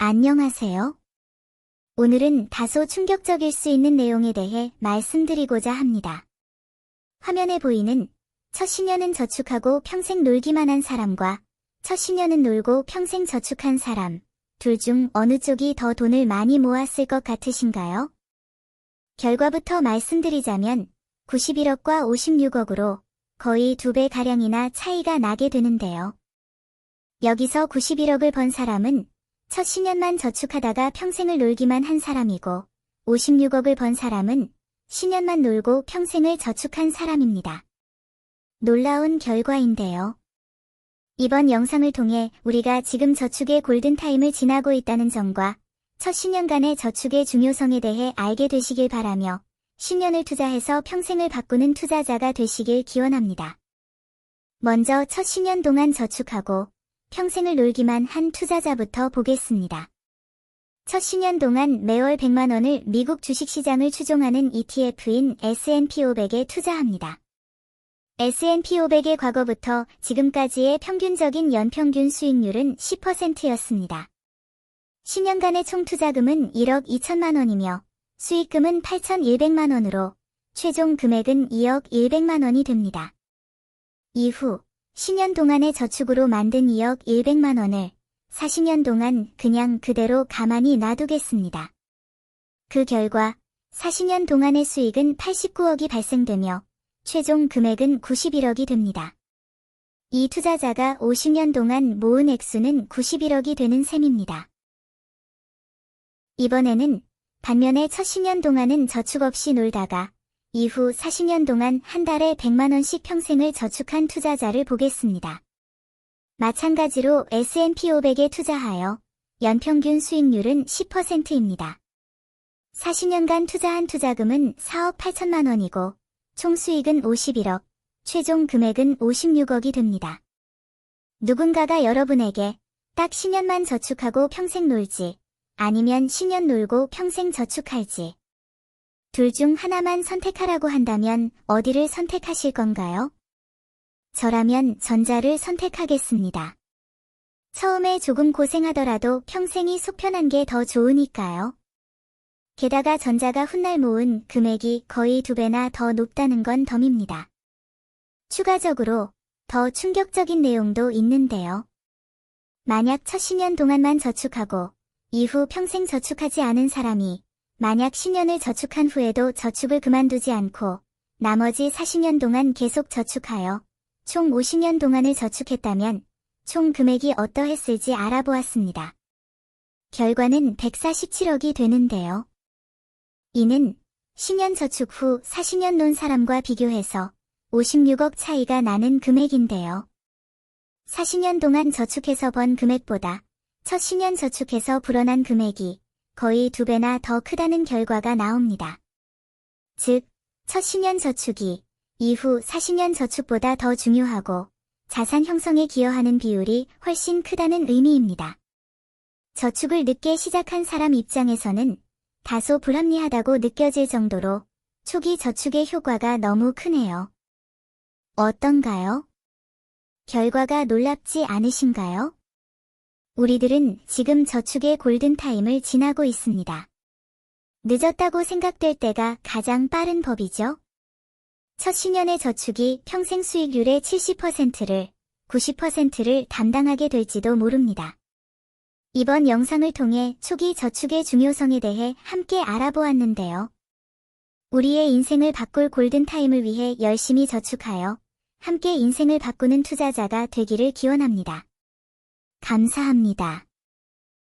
안녕하세요. 오늘은 다소 충격적일 수 있는 내용에 대해 말씀드리고자 합니다. 화면에 보이는 첫 10년은 저축하고 평생 놀기만 한 사람과 첫 10년은 놀고 평생 저축한 사람, 둘 중 어느 쪽이 더 돈을 많이 모았을 것 같으신가요? 결과부터 말씀드리자면 91억과 56억으로 거의 2배가량이나 차이가 나게 되는데요. 여기서 91억을 번 사람은 첫 10년만 저축하다가 평생을 놀기만 한 사람이고 56억을 번 사람은 10년만 놀고 평생을 저축한 사람입니다. 놀라운 결과인데요. 이번 영상을 통해 우리가 지금 저축의 골든타임을 지나고 있다는 점과 첫 10년간의 저축의 중요성에 대해 알게 되시길 바라며 10년을 투자해서 평생을 바꾸는 투자자가 되시길 기원합니다. 먼저 첫 10년 동안 저축하고 평생을 놀기만 한 투자자부터 보겠습니다. 첫 10년 동안 매월 100만 원을 미국 주식시장을 추종하는 ETF인 S&P 500에 투자합니다. S&P 500의 과거부터 지금까지의 평균적인 연평균 수익률은 10%였습니다. 10년간의 총 투자금은 1억 2천만 원이며 수익금은 8,100만 원으로 최종 금액은 2억 100만 원이 됩니다. 이후 10년 동안의 저축으로 만든 2억 100만 원을 40년 동안 그냥 그대로 가만히 놔두겠습니다. 그 결과 40년 동안의 수익은 89억이 발생되며 최종 금액은 91억이 됩니다. 이 투자자가 50년 동안 모은 액수는 91억이 되는 셈입니다. 이번에는 반면에 첫 10년 동안은 저축 없이 놀다가 이후 40년 동안 한 달에 100만 원씩 평생을 저축한 투자자를 보겠습니다. 마찬가지로 S&P 500에 투자하여 연평균 수익률은 10%입니다. 40년간 투자한 투자금은 4억 8천만 원이고 총 수익은 51억, 최종 금액은 56억이 됩니다. 누군가가 여러분에게 딱 10년만 저축하고 평생 놀지, 아니면 10년 놀고 평생 저축할지, 둘 중 하나만 선택하라고 한다면 어디를 선택하실 건가요? 저라면 전자를 선택하겠습니다. 처음에 조금 고생하더라도 평생이 속편한 게 더 좋으니까요. 게다가 전자가 훗날 모은 금액이 거의 2배나 더 높다는 건 덤입니다. 추가적으로 더 충격적인 내용도 있는데요. 만약 첫 10년 동안만 저축하고 이후 평생 저축하지 않은 사람이 만약 10년을 저축한 후에도 저축을 그만두지 않고 나머지 40년 동안 계속 저축하여 총 50년 동안을 저축했다면 총 금액이 어떠했을지 알아보았습니다. 결과는 147억이 되는데요. 이는 10년 저축 후 40년 논 사람과 비교해서 56억 차이가 나는 금액인데요. 40년 동안 저축해서 번 금액보다 첫 10년 저축해서 불어난 금액이 거의 2배나 더 크다는 결과가 나옵니다. 즉, 첫 10년 저축이 이후 40년 저축보다 더 중요하고 자산 형성에 기여하는 비율이 훨씬 크다는 의미입니다. 저축을 늦게 시작한 사람 입장에서는 다소 불합리하다고 느껴질 정도로 초기 저축의 효과가 너무 크네요. 어떤가요? 결과가 놀랍지 않으신가요? 우리들은 지금 저축의 골든타임을 지나고 있습니다. 늦었다고 생각될 때가 가장 빠른 법이죠. 첫 10년의 저축이 평생 수익률의 70%를, 90%를 담당하게 될지도 모릅니다. 이번 영상을 통해 초기 저축의 중요성에 대해 함께 알아보았는데요. 우리의 인생을 바꿀 골든타임을 위해 열심히 저축하여 함께 인생을 바꾸는 투자자가 되기를 기원합니다. 감사합니다.